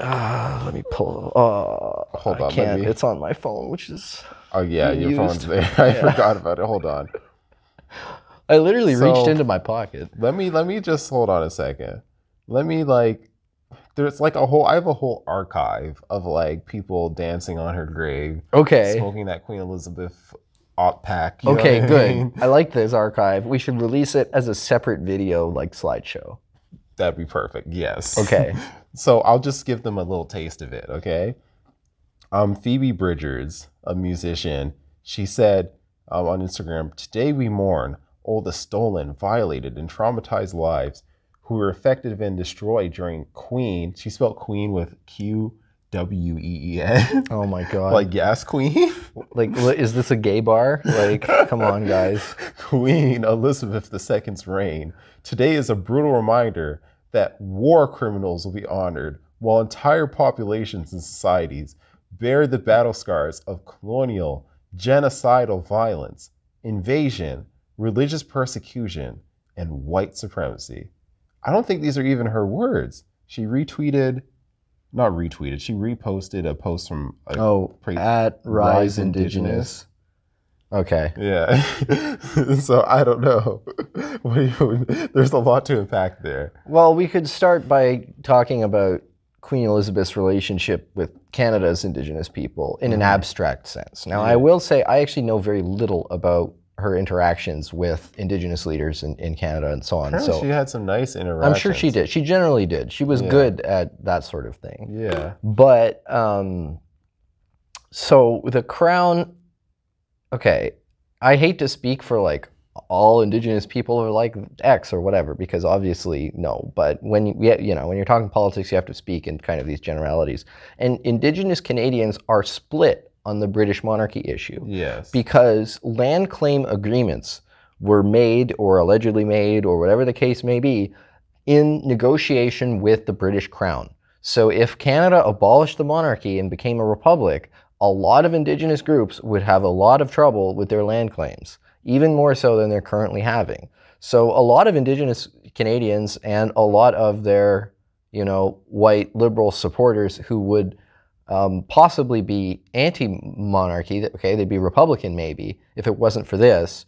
Let me pull. Hold I on, can't. It's on my phone, which is Oh yeah, being your phone's used. there. I Yeah. forgot about it. Hold on. I literally reached So into my pocket. let me just hold on a second. Let me like there's like a whole I have a whole archive of like people dancing on her grave, Okay. smoking that Queen Elizabeth op pack. You know what Okay, I good. mean? I like this archive. We should release it as a separate video, like slideshow. That'd be perfect. Yes. Okay. So I'll just give them a little taste of it. Okay. Phoebe Bridgers, a musician, she said on Instagram, "Today we mourn all the stolen, violated, and traumatized lives who were affected and destroyed during Queen." She spelled Queen with Quween. Oh my God. Like, yes, Queen. Like, is this a gay bar? Like, come on, guys. Queen Elizabeth II's reign. Today is a brutal reminder that war criminals will be honored, while entire populations and societies bear the battle scars of colonial, genocidal violence, invasion, religious persecution, and white supremacy. I don't think these are even her words. She retweeted, not retweeted, she reposted a post from at Rise Indigenous. Okay. Yeah. So I don't know. There's a lot to unpack there. Well, we could start by talking about Queen Elizabeth's relationship with Canada's Indigenous people in an abstract sense. Now, I will say I actually know very little about her interactions with Indigenous leaders in Canada and so on. Apparently she had some nice interactions. I'm sure she did. She generally did. She was good at that sort of thing. Yeah. But so the crown, okay, I hate to speak for like all Indigenous people are like X or whatever, because obviously no. But when when you're talking politics, you have to speak in kind of these generalities. And Indigenous Canadians are split on the British monarchy issue. Yes. Because land claim agreements were made or allegedly made or whatever the case may be in negotiation with the British Crown. So if Canada abolished the monarchy and became a republic, a lot of Indigenous groups would have a lot of trouble with their land claims, even more so than they're currently having. So a lot of Indigenous Canadians and a lot of their, white liberal supporters who would possibly be anti-monarchy, okay, they'd be Republican maybe, if it wasn't for this,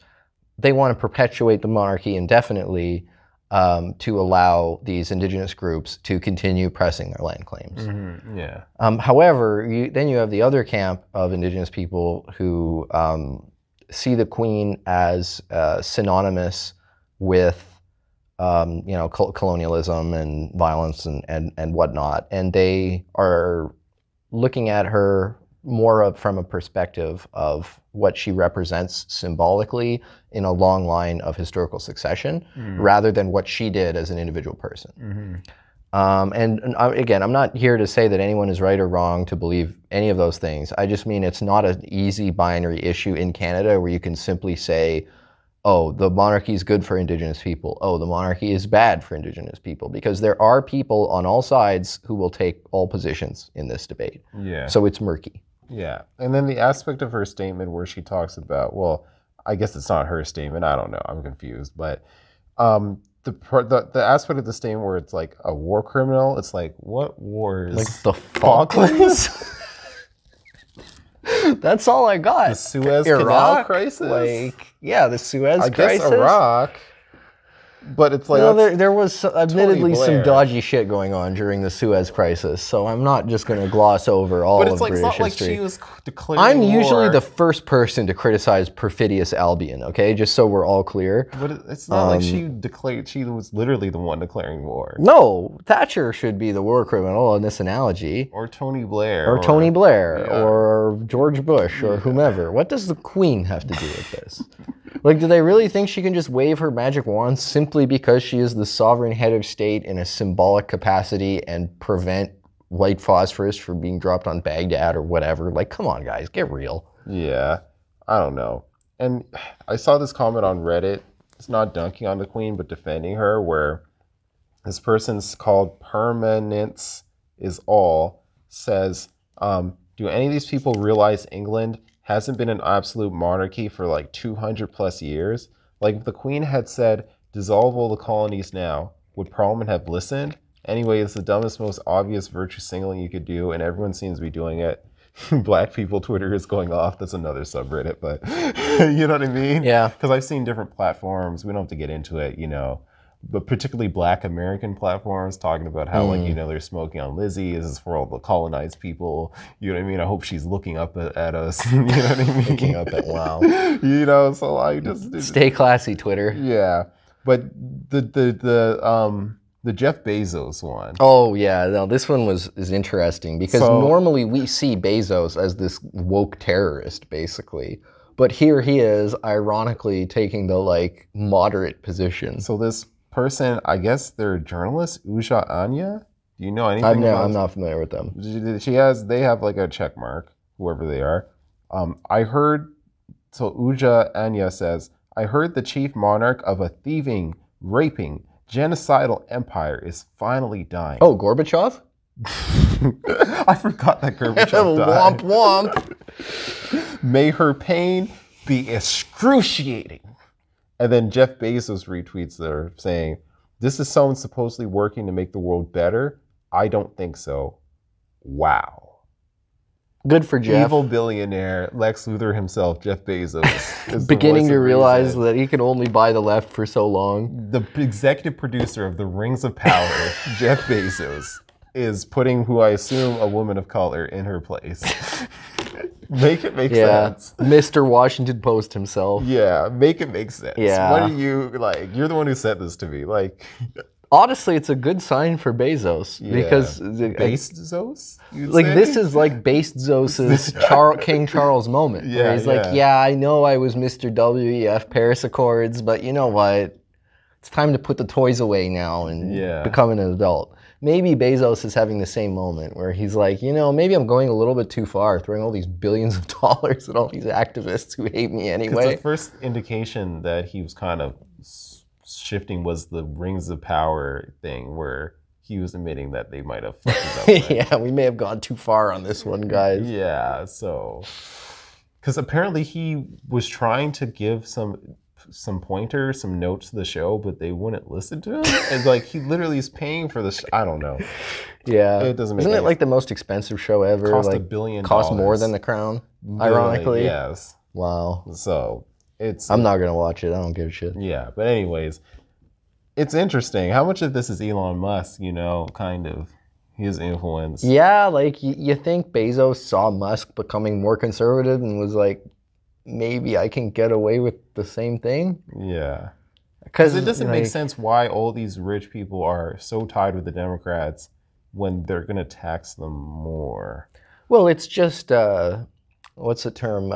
they want to perpetuate the monarchy indefinitely to allow these Indigenous groups to continue pressing their land claims. Mm-hmm. Yeah. However, then you have the other camp of Indigenous people who see the Queen as synonymous with colonialism and violence and whatnot, and they are looking at her more from a perspective of what she represents symbolically in a long line of historical succession, rather than what she did as an individual person. Again, I'm not here to say that anyone is right or wrong to believe any of those things. I just mean it's not an easy binary issue in Canada where you can simply say, oh, the monarchy is good for Indigenous people. Oh, the monarchy is bad for Indigenous people. Because there are people on all sides who will take all positions in this debate. Yeah. So it's murky. Yeah. And then the aspect of her statement where she talks about, well, I guess it's not her statement. I don't know. I'm confused. But the aspect of the statement where it's like a war criminal, it's like, what wars? Like the Falklands? That's all I got. The Suez Canal crisis? The Suez crisis. I guess Iraq. But it's like... No, there was admittedly some dodgy shit going on during the Suez crisis, so I'm not just going to gloss over all of British history. But it's like she was declaring war. I'm usually the first person to criticize perfidious Albion, okay? Just so we're all clear. But it's not like she was literally the one declaring war. No, Thatcher should be the war criminal in this analogy. Or Tony Blair. Or George Bush, or whomever. What does the Queen have to do with this? Like, do they really think she can just wave her magic wand simply because she is the sovereign head of state in a symbolic capacity and prevent white phosphorus from being dropped on Baghdad or whatever? Like, come on, guys, get real. Yeah, I don't know. And I saw this comment on Reddit. It's not dunking on the Queen, but defending her, where this person's called Permanence is All, says, do any of these people realize England hasn't been an absolute monarchy for like 200 plus years? Like, if the Queen had said, dissolve all the colonies now, would Parliament have listened? Anyway, it's the dumbest, most obvious virtue signaling you could do, and everyone seems to be doing it. Black people Twitter is going off. That's another subreddit, but you know what I mean? Yeah. Because I've seen different platforms. We don't have to get into it, you know, but particularly Black American platforms talking about how, like, you know, they're smoking on Lizzie. This is for all the colonized people. You know what I mean? I hope she's looking up at us. You know what I mean? Looking up at, wow. You know, so I just Stay classy, Twitter. yeah. But the Jeff Bezos one. Oh yeah, no, this one is interesting because normally we see Bezos as this woke terrorist, basically, but here he is, ironically, taking the like moderate position. So this person, I guess they're a journalist, Uja Anya. Do you know anything? I'm not familiar with them. They have like a check mark, whoever they are. I heard. So Uja Anya says, I heard the chief monarch of a thieving, raping, genocidal empire is finally dying. Oh, Gorbachev? I forgot that Gorbachev died. Womp womp. May her pain be excruciating. And then Jeff Bezos retweets there saying, this is someone supposedly working to make the world better? I don't think so. Wow. Good for Jeff. Evil billionaire Lex Luthor himself, Jeff Bezos, is beginning to realize that he can only buy the left for so long. The executive producer of the Rings of Power, Jeff Bezos, is putting who I assume a woman of color in her place. Make it make sense. Mr. Washington Post himself. Yeah, make it make sense. Yeah. What are you, like, you're the one who said this to me. Like, honestly, it's a good sign for Bezos because Bezos? Like say? This is like Bezos's King Charles moment. Yeah, where he's like, yeah, I know I was Mr. WEF Paris Accords, but you know what? It's time to put the toys away now and become an adult. Maybe Bezos is having the same moment where he's like, you know, maybe I'm going a little bit too far, throwing all these billions of dollars at all these activists who hate me anyway. The first indication that he was kind of shifting was the Rings of Power thing, where he was admitting that they might have fucked it up. Right? Yeah, we may have gone too far on this one, guys. Yeah, so because apparently he was trying to give some pointers, some notes to the show, but they wouldn't listen to him. It's like he literally is paying for the. I don't know. Yeah, it doesn't. Isn't it like the most expensive show ever? Cost like, $1 billion. Cost more than The Crown. Ironically, yes. Wow. So I'm not gonna watch it. I don't give a shit. Yeah, but anyways, it's interesting. How much of this is Elon Musk? You know, kind of his influence. Yeah, like you think Bezos saw Musk becoming more conservative and was like, maybe I can get away with the same thing. Yeah, because it doesn't make sense why all these rich people are so tied with the Democrats when they're gonna tax them more. Well, it's just what's the term?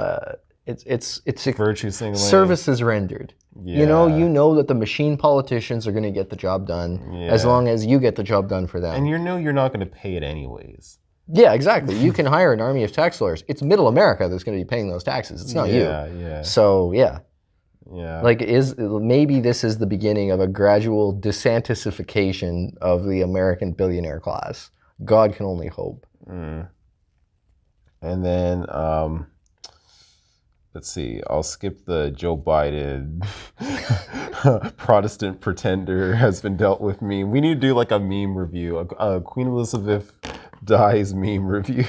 It's virtue signaling. Services rendered. Yeah. You know that the machine politicians are going to get the job done as long as you get the job done for them. And you're not going to pay it anyways. Yeah, exactly. You can hire an army of tax lawyers. It's middle America that's going to be paying those taxes. It's not you. Yeah. So, yeah. Yeah. Like, maybe this is the beginning of a gradual DeSantisification of the American billionaire class. God can only hope. Mm. And then, let's see, I'll skip the Joe Biden Protestant pretender has been dealt with meme. We need to do like a meme review, a Queen Elizabeth dies meme review.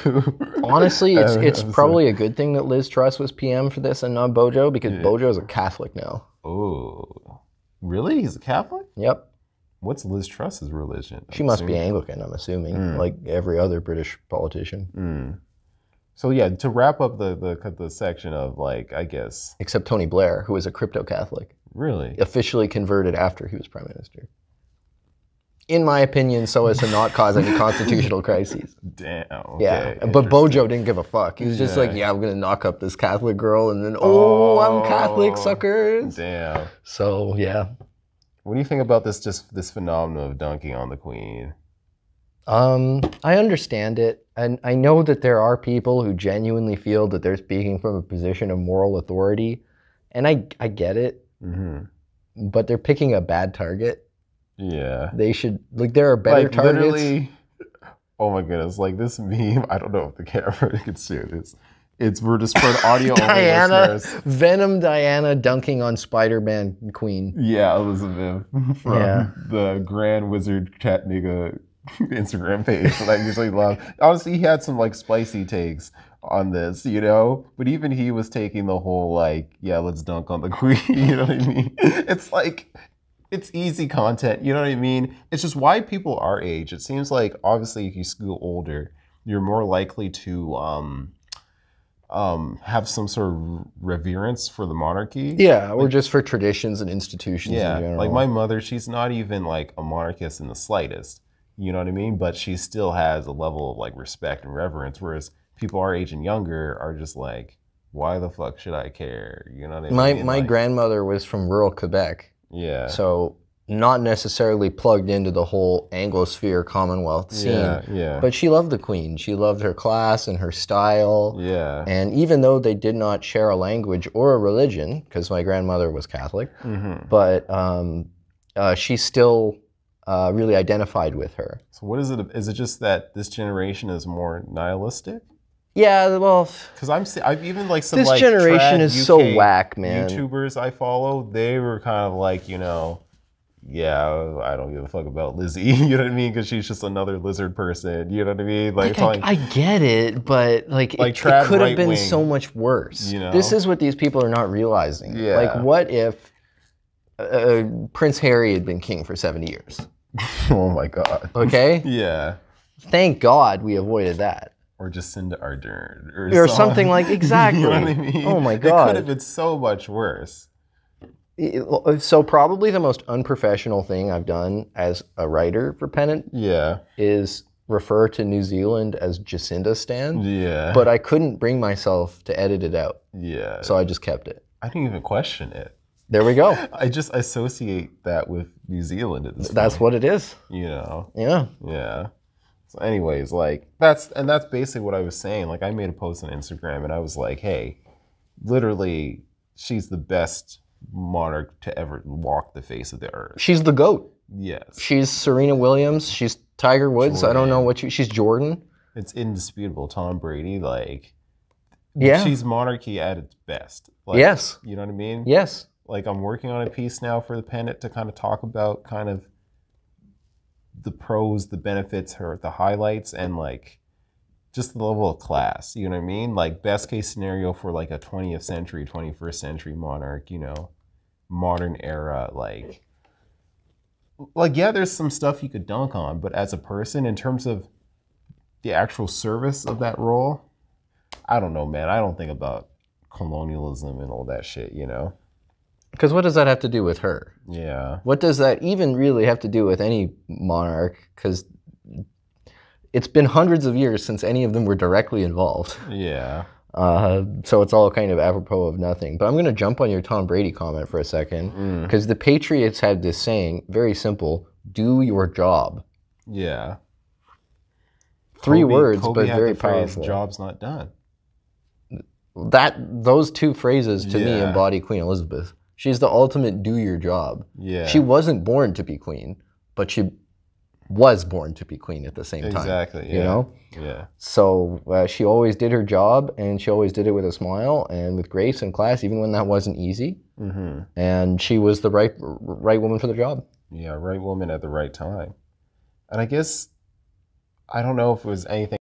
Honestly, it's probably a good thing that Liz Truss was PM for this and not Bojo, because Bojo is a Catholic now. Oh, really? He's a Catholic? Yep. What's Liz Truss's religion? She must be Anglican, I'm assuming, like every other British politician. Mm. So yeah, to wrap up the section of, like, I guess... Except Tony Blair, who is a crypto-Catholic. Really? Officially converted after he was prime minister. In my opinion, so as to not cause any constitutional crises. Damn, okay. Yeah, but Bojo didn't give a fuck. He was just like, yeah, I'm going to knock up this Catholic girl, and then, I'm Catholic, suckers. Damn. So, yeah. What do you think about this phenomenon of dunking on the Queen? I understand it, and I know that there are people who genuinely feel that they're speaking from a position of moral authority, and I get it, but they're picking a bad target. Yeah. They should, like, there are better targets. Literally, oh my goodness, like this meme, I don't know if the camera can see this. We're just for the audio only Diana, listeners. Venom Diana dunking on Spider-Man Queen. Yeah, Elizabeth from the Grand Wizard Chattanooga Instagram page that I usually love. Honestly, he had some like spicy takes on this, you know? But even he was taking the whole like, yeah, let's dunk on the queen, you know what I mean? It's like, it's easy content, you know what I mean? It's just why people our age, it seems like obviously if you school older, you're more likely to have some sort of reverence for the monarchy. Yeah, or like, just for traditions and institutions in general. like my mother, she's not even like a monarchist in the slightest. You know what I mean? But she still has a level of like respect and reverence, whereas people our age and younger are just like, why the fuck should I care? You know what I mean? My like, grandmother was from rural Quebec. Yeah. So not necessarily plugged into the whole Anglosphere Commonwealth scene. Yeah. But she loved the Queen. She loved her class and her style. Yeah. And even though they did not share a language or a religion, because my grandmother was Catholic, but she still really identified with her. So what is it? Is it just that this generation is more nihilistic? Yeah, well, because I've even like some this like generation is UK so whack, man. YouTubers I follow, they were kind of like, you know, yeah, I don't give a fuck about Lizzie, you know what I mean? Because she's just another lizard person, you know what I mean? Like I get it, but like it could have been so much worse. You know? This is what these people are not realizing. Yeah. Like, what if Prince Harry had been king for 70 years? Oh my God. Okay? Yeah. Thank God we avoided that. Or Jacinda Ardern. Or something like, exactly. You know what I mean? Oh my God. It could have been so much worse. So probably the most unprofessional thing I've done as a writer for Pennant is refer to New Zealand as Jacinda Stan. Yeah. But I couldn't bring myself to edit it out. Yeah. So I just kept it. I didn't even question it. There we go. I just associate that with New Zealand at this point. That's what it is. You know? Yeah. Yeah. So anyways, like, that's basically what I was saying. Like, I made a post on Instagram and I was like, hey, literally, she's the best monarch to ever walk the face of the earth. She's the GOAT. Yes. She's Serena Williams. She's Tiger Woods. Jordan. I don't know what she's Jordan. It's indisputable. Tom Brady, like, yeah, she's monarchy at its best. Like, yes. You know what I mean? Yes. Like, I'm working on a piece now for the Pennant to kind of talk about kind of the pros, the benefits, the highlights, and like just the level of class. You know what I mean? Like, best case scenario for like a 20th century, 21st century monarch, you know, modern era, like yeah, there's some stuff you could dunk on, but as a person, in terms of the actual service of that role, I don't know, man. I don't think about colonialism and all that shit, you know? Because what does that have to do with her? Yeah. What does that even really have to do with any monarch? Because it's been hundreds of years since any of them were directly involved. Yeah. So it's all kind of apropos of nothing. But I'm going to jump on your Tom Brady comment for a second. Because the Patriots had this saying, very simple, do your job. Yeah. Three words, Kobe but had very the phrase, powerful. Job's not done. Those two phrases to me embody Queen Elizabeth. She's the ultimate do your job. Yeah. She wasn't born to be queen, but she was born to be queen at the same time. Exactly. Yeah. You know? Yeah. So she always did her job, and she always did it with a smile and with grace and class, even when that wasn't easy. And she was the right woman for the job. Yeah, right woman at the right time. And I guess, I don't know if it was anything